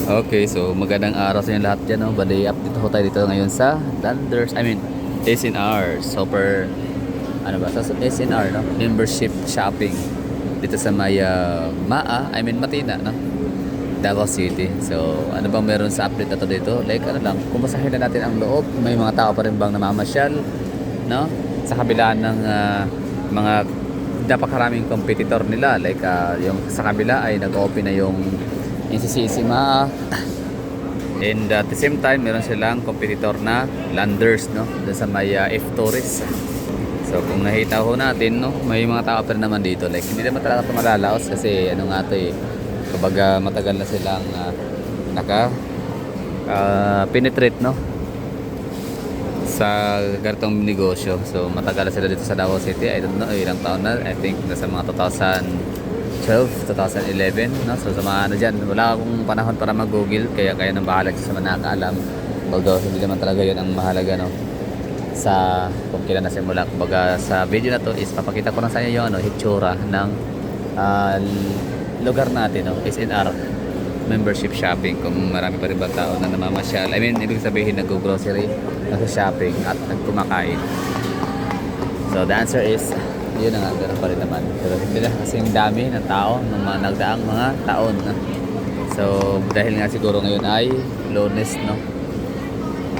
Okay, so magandang araw sa inyo lahat dyan. No? Bali, update ho tayo dito ngayon sa Landers, SNR. Super, ano ba? Sa SNR, no? Membership shopping. Dito sa may Matina, no? Davao City. So, ano bang meron sa update na to dito? Like, ano lang, kumustahin na natin ang loob. May mga tao pa rin bang namamasyal, no? Sa kabila ng mga napakaraming competitor nila. Like, yung sa kabila ay nag-open na yung NCCC and at the same time meron silang competitor na Landers, no, doon sa may F-Tourist. So kung nakita ho natin, no, may mga tao pa rin naman dito, like hindi naman talaga malalaos kasi ano nga to eh, kumbaga matagal na silang penetrate, no, sa ganitong negosyo. So matagal na sila dito sa Davao City. I don't know ilang taon na, I think nasa mga 2011, no? So sa mga ano dyan, wala akong panahon para mag-google, kaya nang bahala sa mga nakakaalam, although hindi naman talaga yun ang mahalaga, no, sa kung kailan nasimula. Kumbaga sa video na to is papakita ko lang sa inyo yung hitsura ng lugar natin, no, SNR membership shopping, kung marami pa rin ba tao na namamasyal. Ibig sabihin nag-grocery, nag-shopping at nagkumakain. So the answer is yun na nga, ganoon pa rin naman. Pero hindi na kasing dami ng tao ng mga nagdaang mga taon. So dahil nga siguro ngayon ay Lunes, no?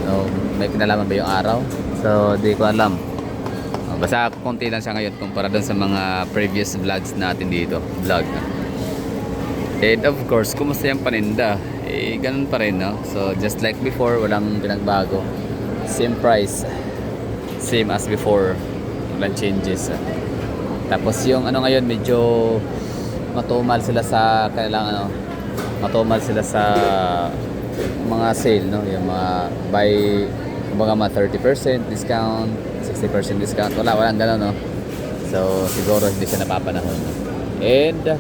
So may kinalaman ba yung araw? So di ko alam. Basta konti lang siya ngayon kumpara dun sa mga previous vlogs natin dito. And of course, kumusta yung paninda? Eh, ganun pa rin, no? So just like before, walang pinagbago. Same price. Same as before. Walang changes. Tapos yung ano ngayon, medyo matumal sila sa kailangan, matumal sila sa mga sale, no, yung mga buy, kumbaga mga 30% discount, 60% discount, walang gano'n, no. So siguro hindi siya napapanahon, no? And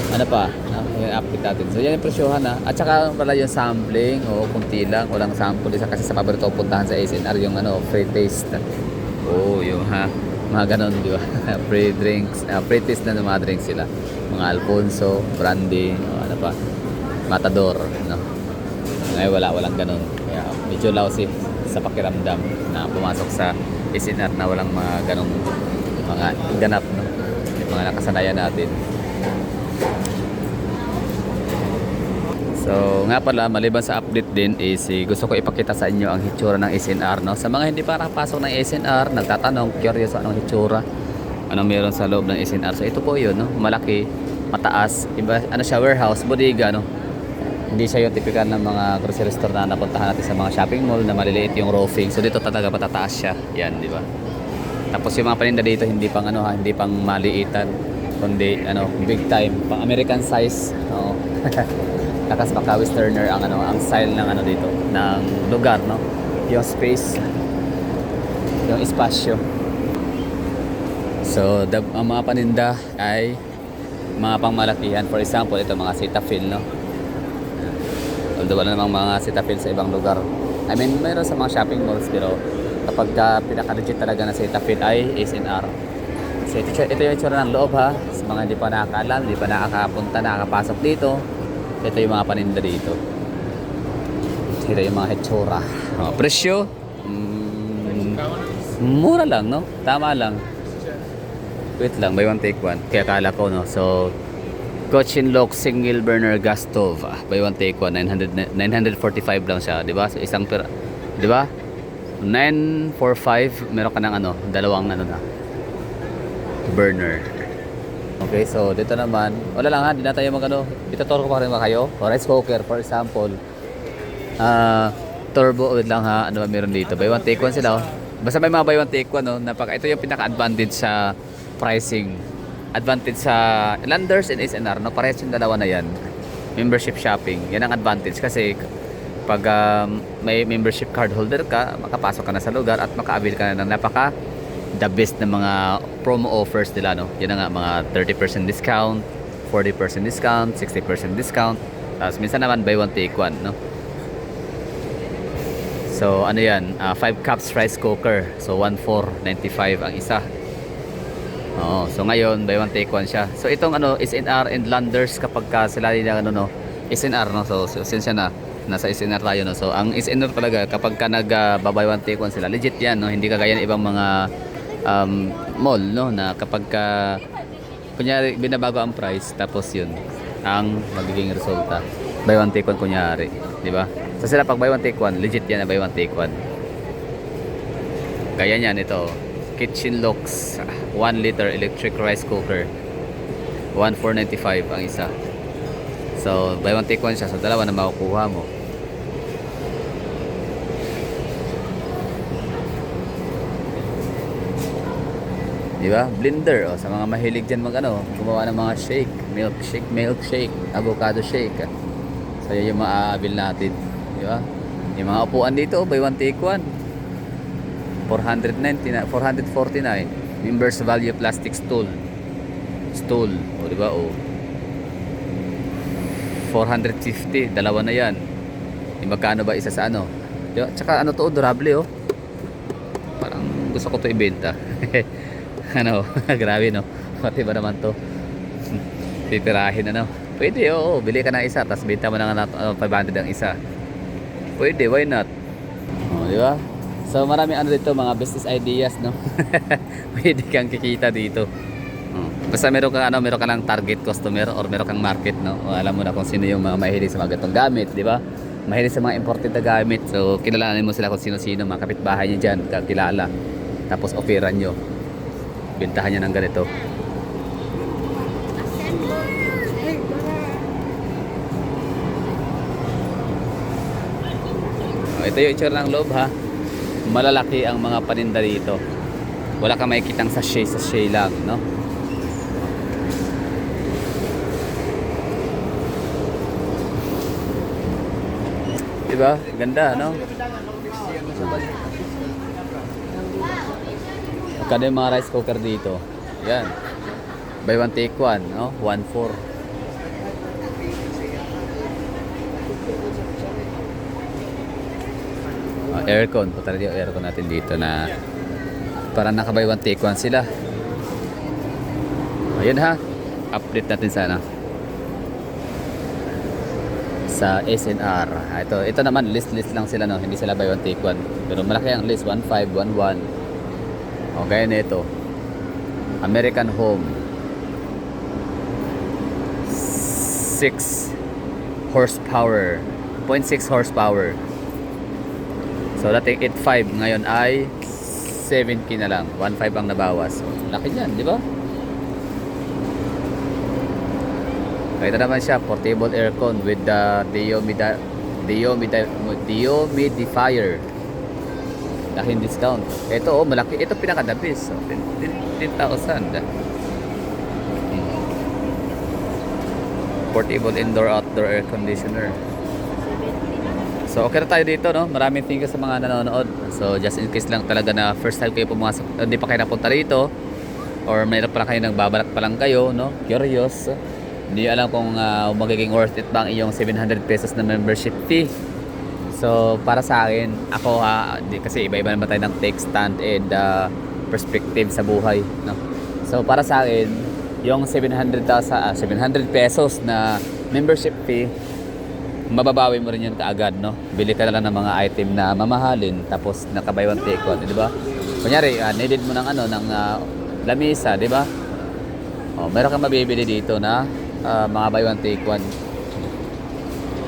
ano pa, yung update natin. So yan yung presyohan, at saka pala yung sampling, kunti lang, walang sample isa kasi sa paborito puntahan sa SNR yung free taste. Yung mga ganon, di ba? Free drinks, free taste na ng mga drinks sila, mga Alfonso, brandy, ano pa, Matador, no? Ngayon walang ganon, kaya medyo lousy sa pakiramdam na pumasok sa SNR na walang mga ganong mga ganap, no? Yung mga nakasanayan natin. So nga pala, maliban sa update din is gusto ko ipakita sa inyo ang hitsura ng SNR, no? Sa mga hindi pa nakapasok ng SNR, nagtatanong, curious anong hitsura, anong meron sa loob ng SNR. So ito po yun, no? Malaki, mataas, iba, ano siya, warehouse, bodega, no? Hindi siya yung typical ng mga grocery store na napuntahan natin sa mga shopping mall na maliliit yung roofing. So dito talaga patataas siya. Yan, di ba? Tapos yung mga paninda dito hindi pang hindi pang maliitan, kundi big time, pang American size. Oo. Takas baka westerner ang style ng dito ng lugar, no, yung space, yung espasyo. So ang mga paninda ay mga pangmalakihan, for example ito mga Cetaphil, no, although wala namang mga Cetaphil sa ibang lugar. Mayroon sa mga shopping malls, pero kapag pinaka-legit talaga na Cetaphil ay SNR. So ito yung itsura ng loob, ha, sa mga hindi pa nakakaalam, hindi pa nakakapunta, nakakapasok dito. Ito yung mga paninda dito. Ito yung mga hetsura. Presyo, mura lang, no? Tama lang. Wait lang, buy one take one. Kaya kala ko, no? So Cochinlock single burner gas stove, buy one take one, 945 lang siya, di ba? So isang di ba? 945, meron ka ng dalawang na burner. Okay, so dito naman, wala lang, hindi na tayo ituturo ko pa rin ba kayo? O rice cooker, for example, turbo, wait lang, ano ba meron dito? Buy one take one sila, basta may mga buy one take one, no? Ito yung pinaka-advantage sa pricing, advantage sa Landers and SNR, no? Parehas yung dalawa na yan, membership shopping, yan ang advantage kasi pag may membership card holder ka, makapasok ka na sa lugar at maka-avail ka na ng the best na mga promo offers nila, no? Yan na nga, mga 30% discount, 40% discount, 60% discount. Tapos minsan naman buy one take one, no? So ano yan, 5 cups rice cooker. So 1,495 ang isa. So ngayon buy one take one siya. So itong SNR and Landers, kapag sila nila SNR, no? So since na nasa SNR tayo, no? So ang SNR talaga kapag ka buy one take one sila, legit yan, no? Hindi kagaya ng ibang mga mall, no? Na kapag ka kunyari binabago ang price, tapos yun ang magiging resulta. Buy one take one kunyari, di ba? So sila pag buy one take one, legit yan na buy one take one. Kaya niyan ito, Kitchen Lux 1 liter electric rice cooker. 1,495 ang isa. So buy one take one siya, so dalawa na makukuha mo. Diba? Blender, oh, sa mga mahilig dyan gumawa ng mga shake, milkshake, avocado shake. So yun yung maaabil natin, diba? Yung mga upuan dito, buy one take one, 449, members value plastic stool, o diba, oh, 450, dalawa na yan. Yung magkano ba isa sa diba? Tsaka to, durable, oh, parang gusto ko to ibenta. Grabe, no? Pati ba naman to? Titirahin, pwede, oo, bili ka ng isa tapos benta mo na 500 ang isa. Pwede, why not? Di ba? So marami dito, mga business ideas, no? Pwede kang kikita dito. Basta meron ka lang target customer or meron kang market, no? O, alam mo na kung sino yung mga mahilig sa mga ganitong gamit, di ba? Mahilig sa mga imported na gamit. So kilalanin mo sila kung sino-sino, mga kapitbahay niyo diyan, kakilala. Tapos offeran nyo, bentahan niya ng ganito. Ito yung itsura ng loob, ha. Malalaki ang mga paninda dito. Wala kang makikitang sachet lang, no? Diba? Ganda, no? Magkano yung mga rice cooker dito? Yan. Buy one take one, no? 1,400. Aircon. Punta na yung aircon natin dito na parang naka-buy one take one sila. Ayun, ha. Update natin sana sa SNR. Ito naman list lang sila, no? Hindi sila buy one take one. Pero malaki ang list, 1,511. Okay na ito. American Home 6 horsepower, 0.6 horsepower. So dating 8.5, ngayon ay 7K na lang, 1.5 ang nabawas. Laki niyan, di ba? Ito naman siya, portable aircon with the dehumidifier. Laking discount. Ito, malaki. Ito pinaka-the-best. So, 10,000. Portable indoor-outdoor air conditioner. So, okay na tayo dito, no? Maraming thank you sa mga nanonood. So, just in case lang talaga na first time kayo pumasok, hindi pa kayo napunta rito, or mayroon pa lang kayo, nagbabalak pa lang kayo, no? Curious. Hindi alam kung magiging worth it bang iyong 700 pesos na membership fee. So para sa akin, ako kasi iba-iba naman tayo ng take stand and perspective sa buhay, no? So para sa akin, yung 700 pesos na membership fee, mababawi mo rin yun kaagad, no? Bili ka na lang ng mga item na mamahalin, tapos naka-buy one take one, di ba? Kunyari, needed mo ng lamisa, di ba? Oh, meron kang mabibili dito na mga buy one take one.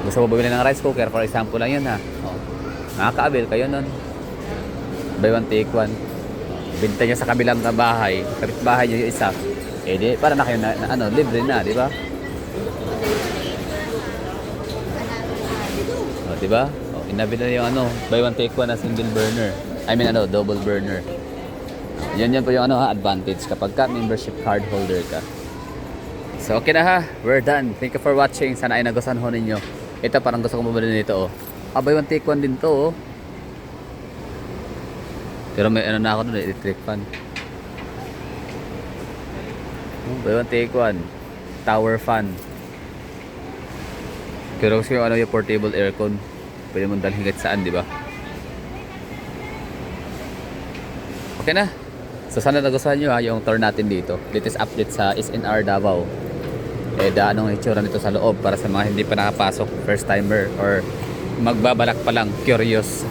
Gusto mo bumili ng rice cooker, for example lang yun, ha. Nakaka-avail kayo nun. Buy one take one. Binta nyo sa kabilang bahay, kapitbahay nyo yung isa. Di, para na kayo libre na, di ba? Di ba? Inabili na yung buy one take one na single burner. Double burner. Yan po yung advantage kapag ka membership card holder ka. So okay na, ha. We're done. Thank you for watching. Sana ay nagustuhan ho ninyo. Ito parang gusto kong bumili nito, oh. Buy one take one din to, oh. Pero may na ako doon, electric fan. Buy one take one. Tower fan. Pero gusto yung yung portable aircon. Pwede mong dalhin kahit saan, di ba? Okay na. So sana nagustuhan nyo, ha, yung tour natin dito. Latest update sa SNR Davao. anong itsura nito sa loob para sa mga hindi pa nakapasok, first timer or magbabalak pa lang, curious.